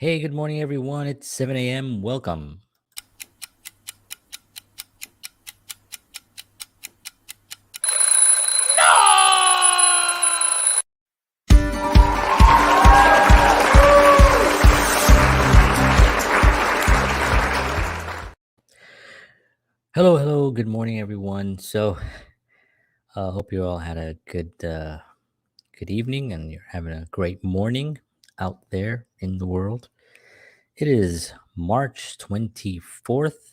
Hey, good morning, everyone. It's 7 a.m. Welcome. Hello, hello. Good morning, everyone. Hope you all had a good evening, and you're having a great morning out there in the world. It is March 24th.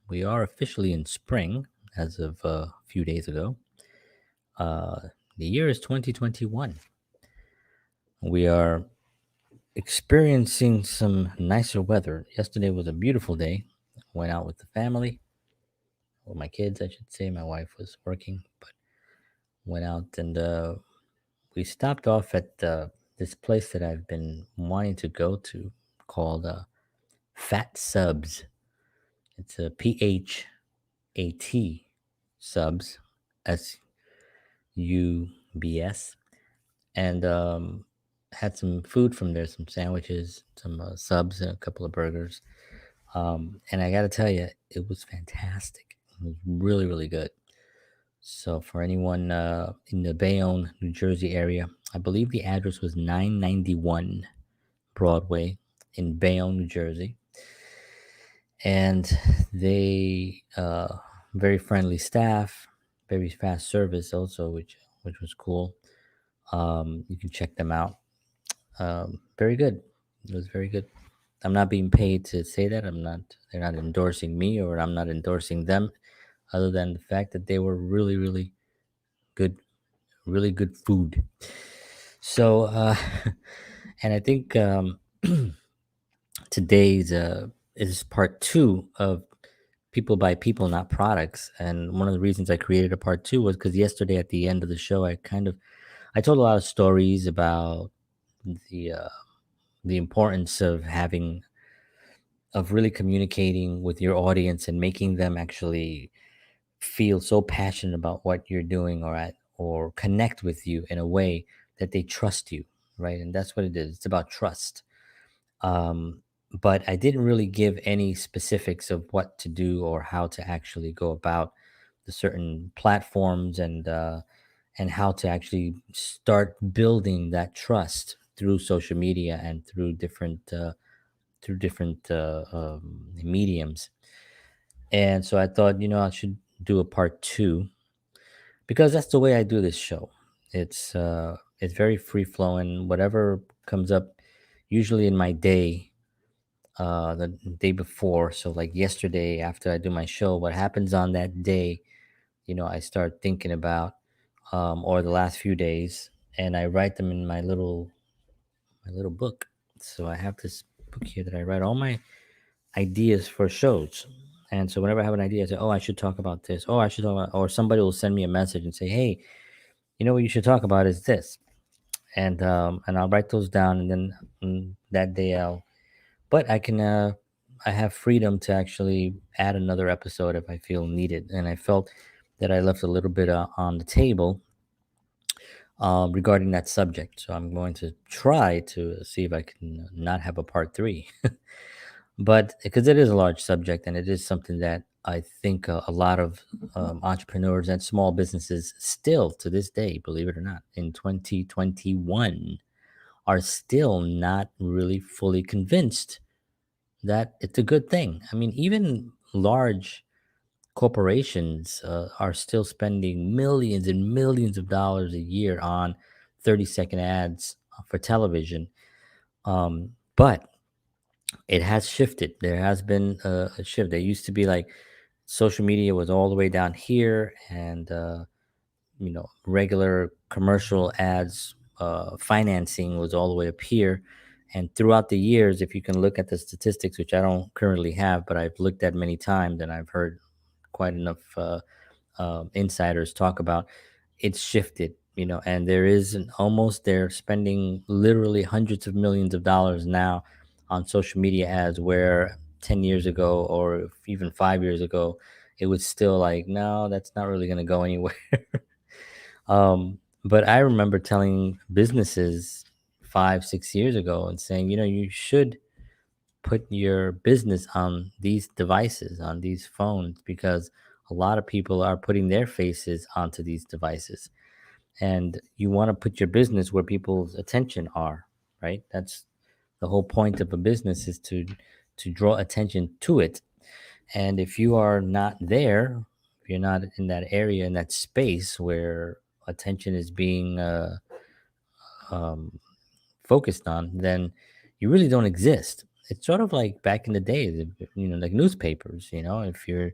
We are officially in spring as of a few days ago. Uh, the year is 2021. We are experiencing some nicer weather. Yesterday was a beautiful day. Went out with the family, or my kids, I should say. My wife was working, but went out and we stopped off at this place that I've been wanting to go to called Fat Subs. It's a PHAT Subs, SUBS, and had some food from there, some sandwiches, some subs, and a couple of burgers. And I got to tell you, it was fantastic. It was really, really good. So for anyone in the Bayonne, New Jersey area, I believe the address was 991 Broadway in Bayonne, New Jersey, and they very friendly staff, very fast service also, which was cool. You can check them out. Very good. It was very good. I'm not being paid to say that. I'm not. They're not endorsing me, or I'm not endorsing them. Other than the fact that they were really, good, really good food. So, and I think today's is part two of people by people, not products. And one of the reasons I created a part two was because yesterday at the end of the show, I told a lot of stories about the uh, the importance of having of really communicating with your audience and making them actually feel so passionate about what you're doing or connect with you in a way that they trust you, right? And that's what it is. It's about trust. um, but I didn't really give any specifics of what to do or how to actually go about the certain platforms and how to actually start building that trust through social media and through different mediums. And so I thought, I should do a part two because that's the way I do this show. It's very free flowing. Whatever comes up, usually in my day, the day before. So like yesterday, after I do my show, what happens on that day, I start thinking about, or the last few days, and I write them in my little book. So I have this book here that I write all my ideas for shows. And so whenever I have an idea, I say, "Oh, I should talk about this. Oh, I should talk about," or somebody will send me a message and say, "Hey, what you should talk about is this," and I'll write those down, and then that day but I have freedom to actually add another episode if I feel needed, and I felt that I left a little bit on the table regarding that subject. So I'm going to try to see if I can not have a part three. But because it is a large subject and it is something that I think a lot of entrepreneurs and small businesses still to this day, believe it or not, in 2021 are still not really fully convinced that it's a good thing. I mean, even large corporations are still spending millions and millions of dollars a year on 30-second ads for television. But it has shifted. There has been a shift. There used to be like social media was all the way down here, and regular commercial ads, financing was all the way up here. And throughout the years, if you can look at the statistics, which I don't currently have, but I've looked at many times and I've heard quite enough insiders talk about, it's shifted. And there is an almost they're spending literally hundreds of millions of dollars now on social media ads, where 10 years ago or even 5 years ago, it was still like, no, that's not really going to go anywhere. But I remember telling businesses 5, 6 years ago and saying, you should. put your business on these devices, on these phones, because a lot of people are putting their faces onto these devices, and you want to put your business where people's attention are, right? That's the whole point of a business, is to draw attention to it. And if you are not there, if you're not in that area, in that space where attention is being um, focused on, then you really don't exist. It's sort of like back in the day, like newspapers. If you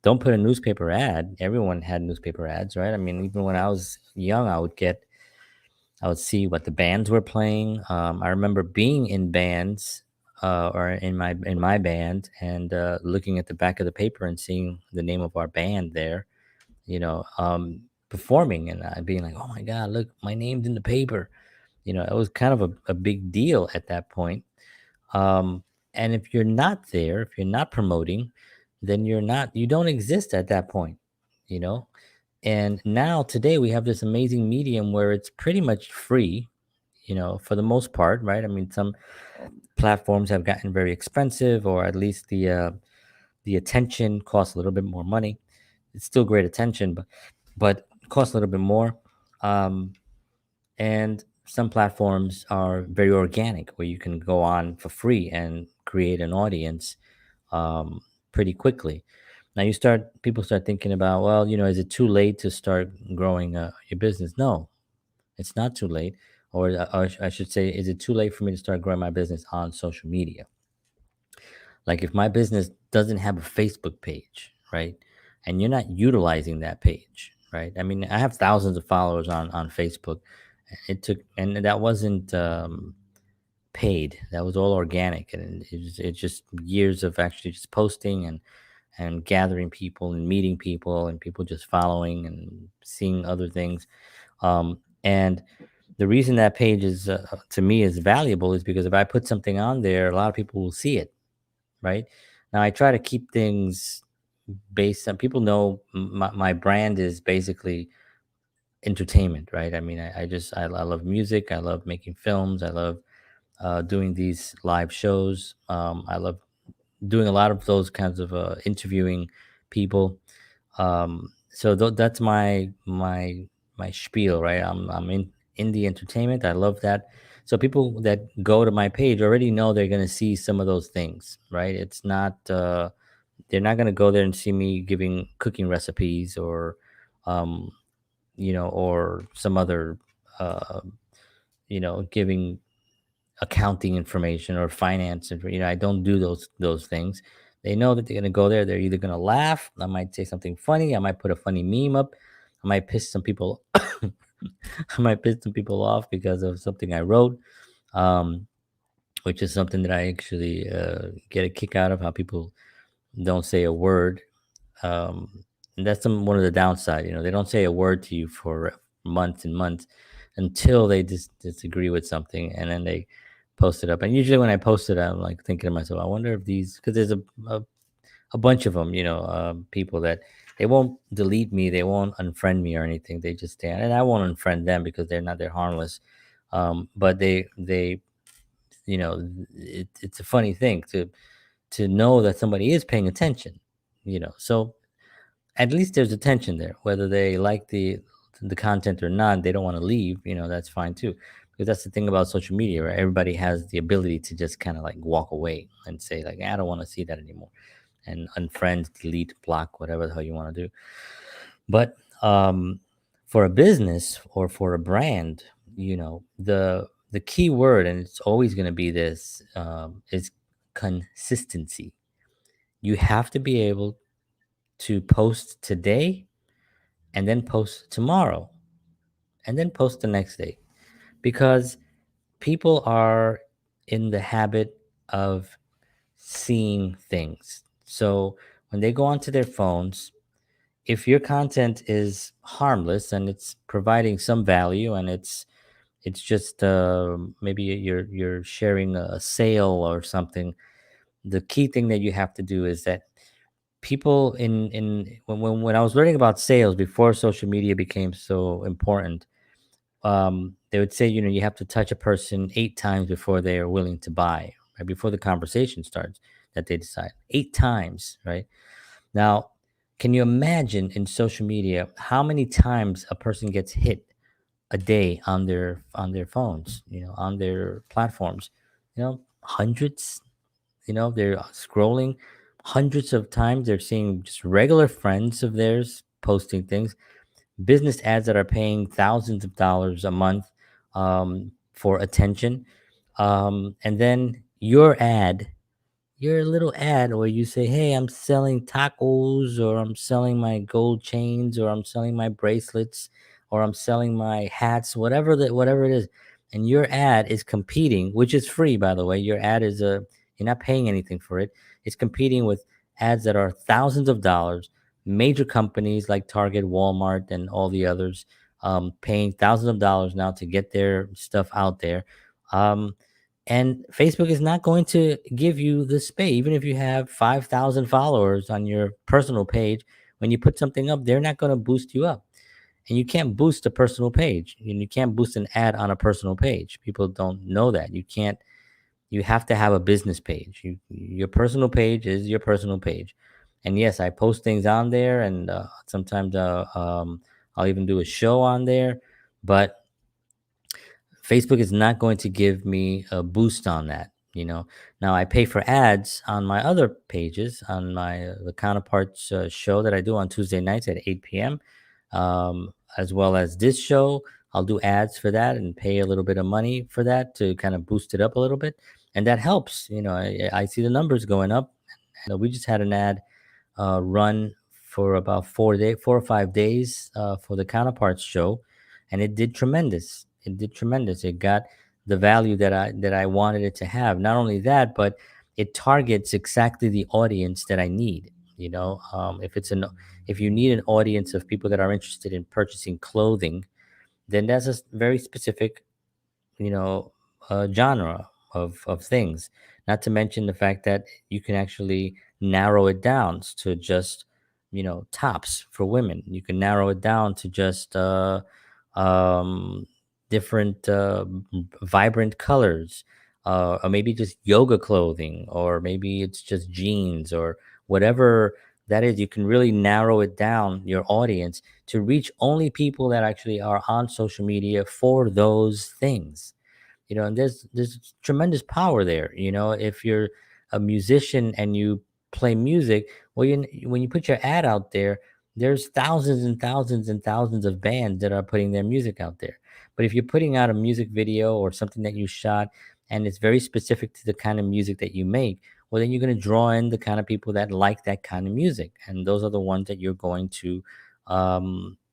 don't put a newspaper ad, everyone had newspaper ads, right? I mean, even when I was young, I would see what the bands were playing. I remember being in bands, or in my band, and looking at the back of the paper and seeing the name of our band there, performing, and being like, "Oh my God, look, my name's in the paper." It was kind of a big deal at that point. Um, and if you're not there, if you're not promoting, then you don't exist at that point, you know? And now today we have this amazing medium where it's pretty much free, for the most part, right? I mean, some platforms have gotten very expensive, or at least the attention costs a little bit more money. It's still great attention, but it costs a little bit more. Um, and some platforms are very organic, where you can go on for free and create an audience um, pretty quickly. Now people start thinking about, well, is it too late to start growing your business? No, it's not too late. Or I should say, is it too late for me to start growing my business on social media? Like, if my business doesn't have a Facebook page, right? And you're not utilizing that page, right? I mean, I have thousands of followers on Facebook. And that wasn't paid. That was all organic, and it's just years of actually just posting and gathering people and meeting people, and people just following and seeing other things. And the reason that page is, to me, is valuable is because if I put something on there, a lot of people will see it, right? Now I try to keep things based on, people know my brand is basically entertainment, right? I mean, I love music, I love making films, I love doing these live shows. I love doing a lot of those kinds of interviewing people. So that's my spiel, right? I'm in the entertainment. I love that. So people that go to my page already know they're going to see some of those things, right? It's not they're not going to go there and see me giving cooking recipes, um, or some other, uh, giving accounting information or finance. I don't do those things. They know that they're gonna go there. They're either gonna laugh. I might say something funny. I might put a funny meme up. I might piss some people. I might piss some people off because of something I wrote, um, which is something that I actually get a kick out of. How people don't say a word, and that's one of the downside. They don't say a word to you for months and months until they disagree with something, and then they post it up. And usually when I post it, I'm like thinking to myself, I wonder if these, because there's a bunch of them, people that they won't delete me, they won't unfriend me or anything. They just stand, and I won't unfriend them because they're harmless. But they it's a funny thing to know that somebody is paying attention. So at least there's attention there, whether they like the content or not. They don't want to leave, that's fine too, because that's the thing about social media, right? Everybody has the ability to just kind of like walk away and say, like, I don't want to see that anymore, and unfriend, delete, block, whatever the hell you want to do. But for a business or for a brand, the key word, and it's always going to be this, is consistency. You have to be able to post today, and then post tomorrow, and then post the next day, because people are in the habit of seeing things. So when they go onto their phones, if your content is harmless and it's providing some value, and it's just maybe you're sharing a sale or something, the key thing that you have to do is that people in when I was learning about sales before social media became so important, they would say, you have to touch a person 8 times before they are willing to buy, right before the conversation starts, that they decide 8 times, right? Now, can you imagine in social media how many times a person gets hit a day on their phones, on their platforms? Hundreds. They're scrolling hundreds of times. They're seeing just regular friends of theirs posting things, business ads that are paying thousands of dollars a month for attention. And then your little ad where you say, "Hey, I'm selling tacos, or I'm selling my gold chains, or I'm selling my bracelets, or I'm selling my hats," whatever it is. And your ad is competing, which is free, by the way. Your ad is you're not paying anything for it. It's competing with ads that are thousands of dollars. Major companies like Target, Walmart, and all the others paying thousands of dollars now to get their stuff out there. Um, and Facebook is not going to give you the space, even if you have 5,000 followers on your personal page. When you put something up, they're not going to boost you up. And you can't boost a personal page. And you can't boost an ad on a personal page. People don't know that. You can't, you have to have a business page. Your personal page is your personal page. And yes, I post things on there, and sometimes I'll even do a show on there. But Facebook is not going to give me a boost on that. Now I pay for ads on my other pages, on my the Counterparts show that I do on Tuesday nights at 8 p.m. As well as this show. I'll do ads for that and pay a little bit of money for that to kind of boost it up a little bit, and that helps. I see the numbers going up. And we just had an ad run for about 4 or 5 days for the Counterparts show, and it did tremendous. It did tremendous. It got the value that I wanted it to have. Not only that, but it targets exactly the audience that I need. If you need an audience of people that are interested in purchasing clothing, then that's a very specific genre of things. Not to mention the fact that you can actually narrow it down to just tops for women. You can narrow it down to just um, different vibrant colors, or maybe just yoga clothing, or maybe it's just jeans, or whatever that is. You can really narrow it down, your audience, to reach only people that actually are on social media for those things. And there's tremendous power there. If you're a musician and you play music, well, when you put your ad out there, there's thousands and thousands and thousands of bands that are putting their music out there. But if you're putting out a music video or something that you shot, and it's very specific to the kind of music that you make, well, then you're going to draw in the kind of people that like that kind of music, and those are the ones that you're going to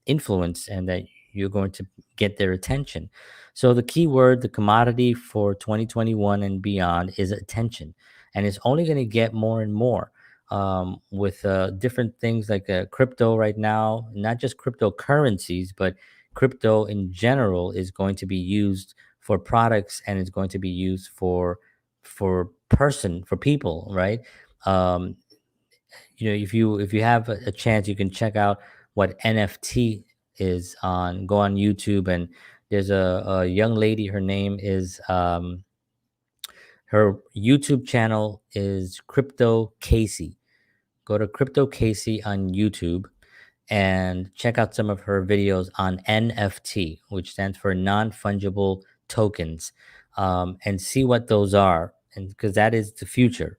influence, and that you're going to get their attention. So the key word, the commodity for 2021 and beyond, is attention, and it's only going to get more and more with different things like crypto right now. Not just cryptocurrencies, but crypto in general is going to be used for products, and it's going to be used for people, right? Um, if you have a chance, you can check out what NFT is on. Go on YouTube, and there's a young lady. Her name is her YouTube channel is Crypto Casey. Go to Crypto Casey on YouTube and check out some of her videos on NFT, which stands for non-fungible tokens, and see what those are, and because that is the future.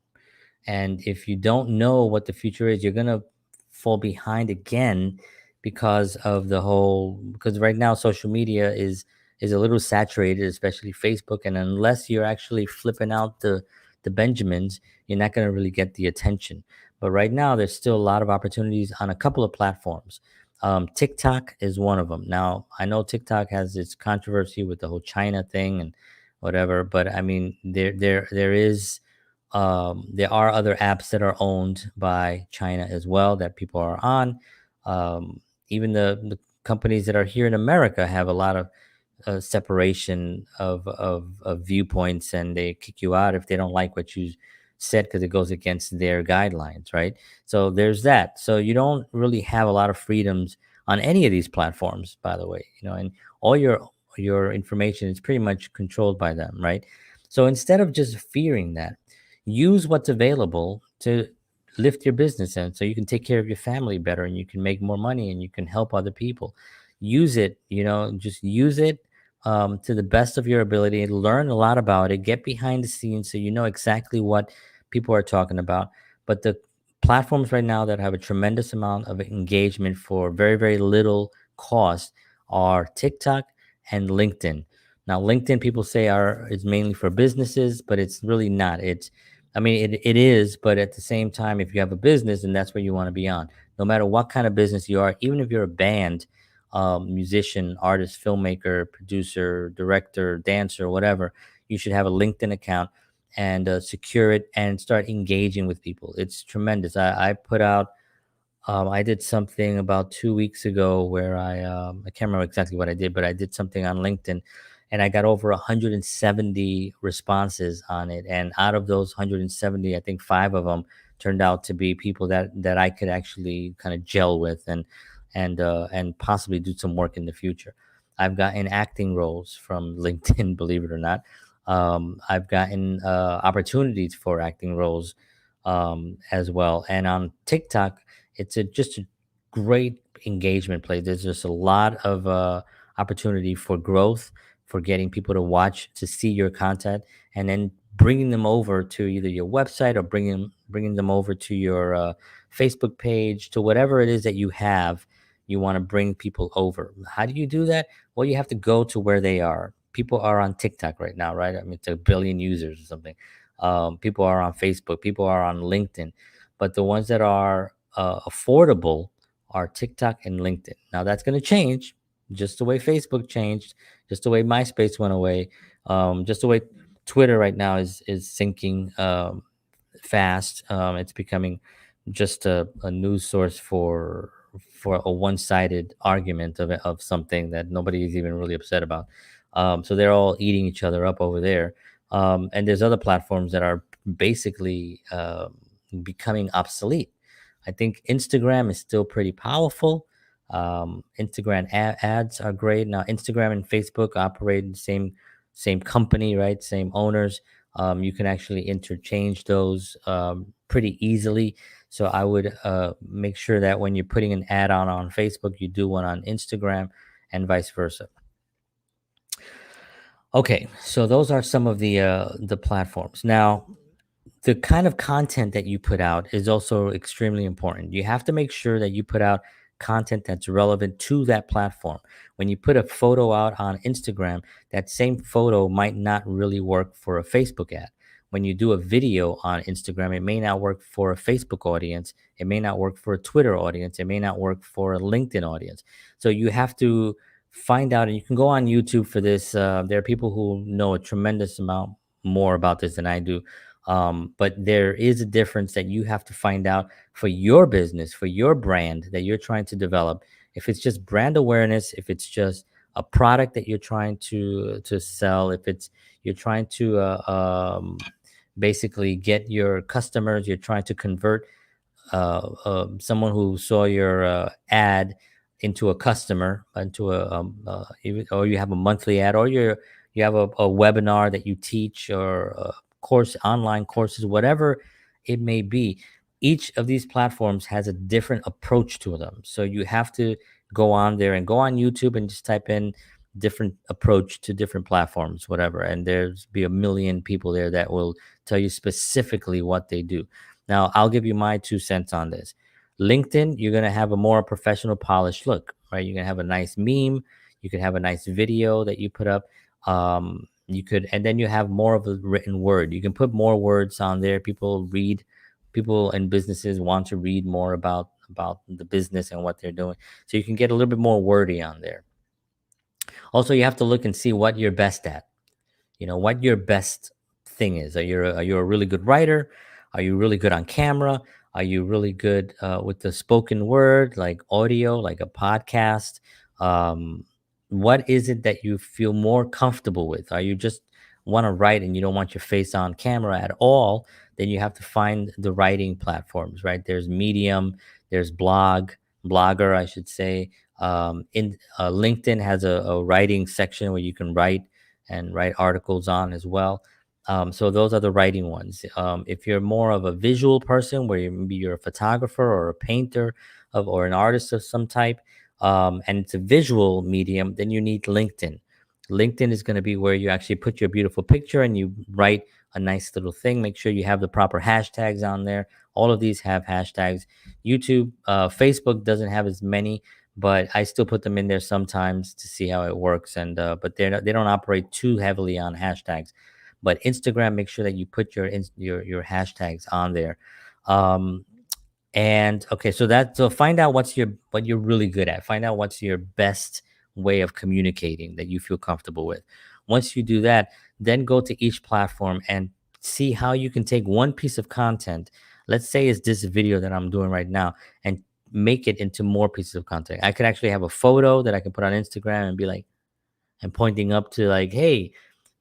And if you don't know what the future is, you're going to fall behind again, because right now social media is a little saturated, especially Facebook. And unless you're actually flipping out the Benjamins, you're not going to really get the attention. But right now, there's still a lot of opportunities on a couple of platforms. TikTok is one of them. Now, I know TikTok has its controversy with the whole China thing and whatever, but I mean, there are other apps that are owned by China as well that people are on. Even the companies that are here in America have a lot of separation of viewpoints, and they kick you out if they don't like what you said because it goes against their guidelines, right? So there's that. So you don't really have a lot of freedoms on any of these platforms, by the way, and all your information is pretty much controlled by them, right? So instead of just fearing that, use what's available to lift your business and so you can take care of your family better and you can make more money and you can help other people. Use it, just use it to the best of your ability. Learn a lot about it. Get behind the scenes so you know exactly what people are talking about. But the platforms right now that have a tremendous amount of engagement for very, very little cost are TikTok and LinkedIn. Now, LinkedIn people say is mainly for businesses, but it's really not. I mean, it is, but at the same time, if you have a business, then that's where you want to be on. No matter what kind of business you are, even if you're a band, musician, artist, filmmaker, producer, director, dancer, whatever, you should have a LinkedIn account and secure it and start engaging with people. It's tremendous. I put out I did something about 2 weeks ago where I can't remember exactly what I did, but I did something on LinkedIn, and I got over 170 responses on it. And out of those 170, I think five of them turned out to be people that I could actually kind of gel with and possibly do some work in the future. I've gotten acting roles from LinkedIn, believe it or not. I've gotten opportunities for acting roles as well. And on TikTok, it's just a great engagement play. There's just a lot of opportunity for growth, for getting people to watch, to see your content, and then bringing them over to either your website or bringing them over to your Facebook page, to whatever it is that you have. You want to bring people over. How do you do that? Well, you have to go to where they are. People are on TikTok right now, right? I mean, it's a billion users or something. People are on Facebook. People are on LinkedIn, but the ones that are affordable are TikTok and LinkedIn. Now that's going to change, just the way Facebook changed, just the way MySpace went away, just the way Twitter right now is sinking fast. It's becoming just a news source for a one-sided argument of something that nobody is even really upset about. So they're all eating each other up over there. And there's other platforms that are basically becoming obsolete. I think Instagram is still pretty powerful. Instagram ads are great. Now, Instagram and Facebook operate in the same company, right? Same owners. You can actually interchange those pretty easily. So I would make sure that when you're putting an ad on Facebook, you do one on Instagram and vice versa. Okay, so those are some of the platforms. Now, the kind of content that you put out is also extremely important. You have to make sure that you put out content that's relevant to that platform. When you put a photo out on Instagram, that same photo might not really work for a Facebook ad. When you do a video on Instagram, it may not work for a Facebook audience. It may not work for a Twitter audience. It may not work for a LinkedIn audience. So you have to find out, and you can go on YouTube for this. There are people who know a tremendous amount more about this than I do, but there is a difference that you have to find out for your business, for your brand that you're trying to develop. If it's just brand awareness, if it's just a product that you're trying to sell, if it's you're trying to basically get your customers, you're trying to convert someone who saw your ad into a customer, into or you have a monthly ad, or you have a webinar that you teach, or a course, online courses, whatever it may be. Each of these platforms has a different approach to them. So you have to go on there and go on YouTube and just type in different approach to different platforms, whatever. And there's be a million people there that will tell you specifically what they do. Now, I'll give you my 2 cents on this. LinkedIn, you're going to have a more professional, polished look, right? You're going to have a nice meme. You could have a nice video that you put up. And then you have more of a written word. You can put more words on there. People and businesses want to read more about the business and what they're doing. So you can get a little bit more wordy on there. Also, you have to look and see what you're best at. What your best thing is. Are you a really good writer? Are you really good on camera? Are you really good with the spoken word, like audio, like a podcast? What is it that you feel more comfortable with? Are you just want to write and you don't want your face on camera at all? Then you have to find the writing platforms, right? There's Medium, there's Blogger, I should say. In LinkedIn has a writing section where you can write and write articles on as well. So those are the writing ones. If you're more of a visual person, where maybe you're a photographer or a painter or an artist of some type, and it's a visual medium, then you need LinkedIn. LinkedIn is going to be where you actually put your beautiful picture and you write a nice little thing. Make sure you have the proper hashtags on there. All of these have hashtags. YouTube, Facebook doesn't have as many, but I still put them in there sometimes to see how it works. And but they don't operate too heavily on hashtags. But Instagram, make sure that you put your hashtags on there. Um, and okay, so find out what you're really good at. Find out what's your best way of communicating that you feel comfortable with. Once you do that, then go to each platform and see how you can take one piece of content. Let's say it's this video that I'm doing right now, and make it into more pieces of content. I could actually have a photo that I can put on Instagram and be like, and pointing up to like, hey,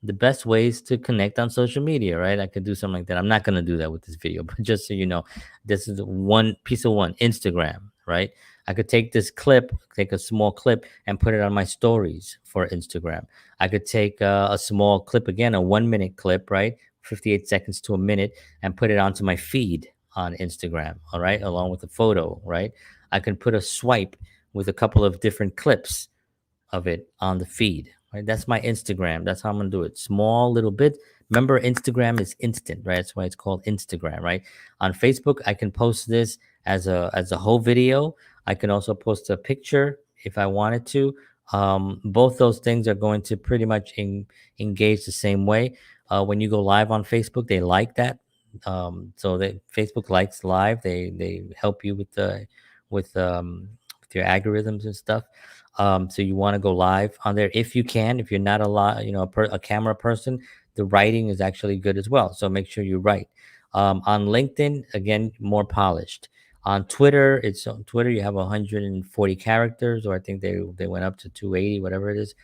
the best ways to connect on social media, right? I could do something like that. I'm not going to do that with this video, but just so you know, this is one piece of Instagram, right? I could take this clip, take a small clip and put it on my stories for Instagram. I could take a small clip, again, a 1 minute clip, right? 58 seconds to a minute, and put it onto my feed on Instagram, all right? Along with a photo, right? I can put a swipe with a couple of different clips of it on the feed, right? That's my Instagram. That's how I'm gonna do it. Small little bit. Remember, Instagram is instant, right? That's why it's called Instagram, right? On Facebook, I can post this as a whole video. I can also post a picture if I wanted to. Both those things are going to pretty much engage the same way. When you go live on Facebook, they like that. So they Facebook likes live. They help you with your algorithms and stuff. So you want to go live on there if you can. If you're not a camera person, the writing is actually good as well. So make sure you write. On LinkedIn, again, more polished. On Twitter, it's on Twitter. You have 140 characters, or I think they went up to 280, whatever it is.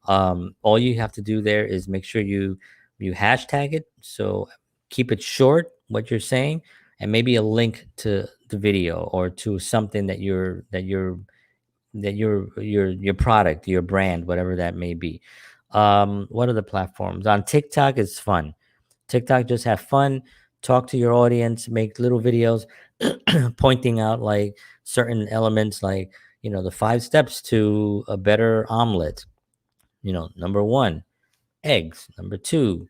All you have to do there is make sure you hashtag it. So keep it short, what you're saying, and maybe a link to the video or to something that your product, your brand, whatever that may be. What are the platforms? On TikTok is fun. TikTok, just have fun, talk to your audience, make little videos pointing out like certain elements, like the 5 steps to a better omelet. Number one, eggs. Number two,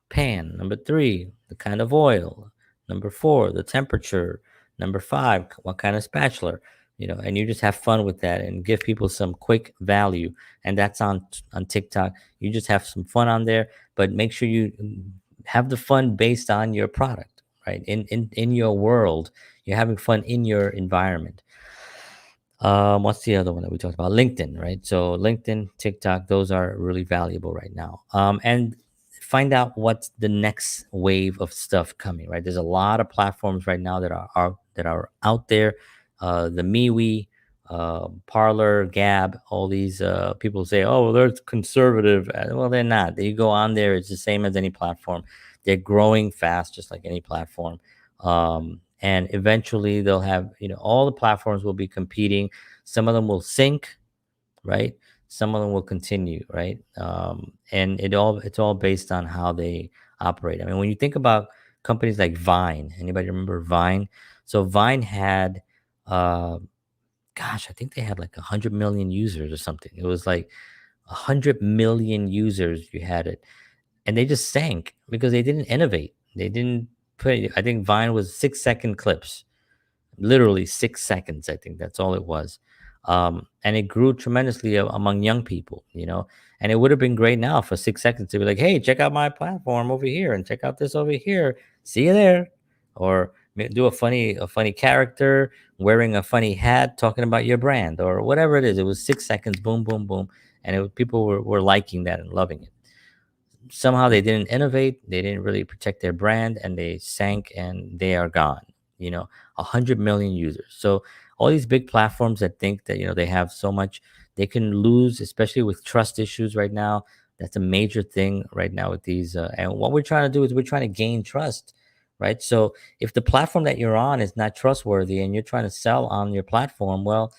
pan. Number three, the kind of oil. Number four, the temperature. Number five, what kind of spatula. And you just have fun with that and give people some quick value. And that's on TikTok. You just have some fun on there, but make sure you have the fun based on your product, right? In your world, you're having fun in your environment. What's the other one that we talked about? LinkedIn, right? So LinkedIn, TikTok, those are really valuable right now. And find out what's the next wave of stuff coming, right? There's a lot of platforms right now that are out there. The MeWe, Parlor, Gab, all these people say, oh, well, they're conservative. Well, they're not. You go on there, it's the same as any platform. They're growing fast, just like any platform. And eventually they'll have, all the platforms will be competing. Some of them will sink, right? Some of them will continue, right? And it's all based on how they operate. I mean, when you think about companies like Vine, anybody remember Vine? So Vine had, uh, gosh, I think they had like 100 million users or something. It was like 100 million users. You had it, and they just sank because they didn't innovate. They didn't put. I think Vine was 6 second clips, literally 6 seconds. I think that's all it was. And it grew tremendously among young people, and it would have been great now for 6 seconds to be like, hey, check out my platform over here and check out this over here. See you there. Or do a funny character wearing a funny hat talking about your brand or whatever it is. It was 6 seconds, boom, boom, boom. And people were liking that and loving it. Somehow they didn't innovate, they didn't really protect their brand, and they sank and they are gone. 100 million users. So all these big platforms that think that they have so much, they can lose, especially with trust issues right now. That's a major thing right now with these. And what we're trying to do is we're trying to gain trust, right? So if the platform that you're on is not trustworthy and you're trying to sell on your platform, well,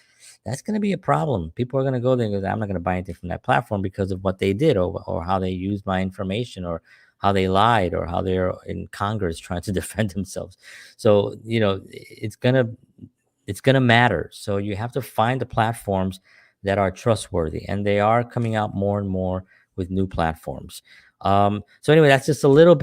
that's going to be a problem. People are going to go there and go, I'm not going to buy anything from that platform because of what they did, or how they used my information, or how they lied or how they're in Congress trying to defend themselves. So, it's gonna matter. So you have to find the platforms that are trustworthy, and they are coming out more and more with new platforms. So anyway, that's just a little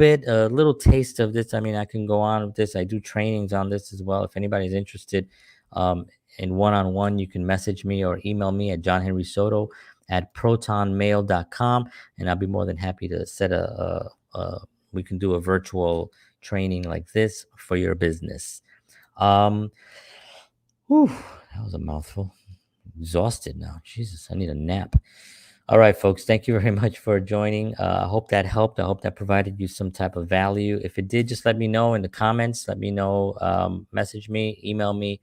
taste of this. I mean, I can go on with this. I do trainings on this as well. If anybody's interested um, in one-on-one, you can message me or email me at johnhenrysoto@protonmail.com, and I'll be more than happy to set we can do a virtual training like this for your business. Um, Whew, that was a mouthful. Exhausted now. Jesus, I need a nap. All right, folks. Thank you very much for joining. I hope that helped. I hope that provided you some type of value. If it did, just let me know in the comments. Let me know. Message me, email me.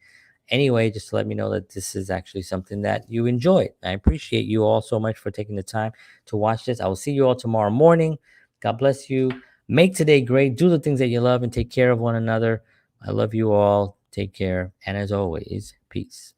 Anyway, just to let me know that this is actually something that you enjoyed. I appreciate you all so much for taking the time to watch this. I will see you all tomorrow morning. God bless you. Make today great. Do the things that you love and take care of one another. I love you all. Take care. And as always, peace.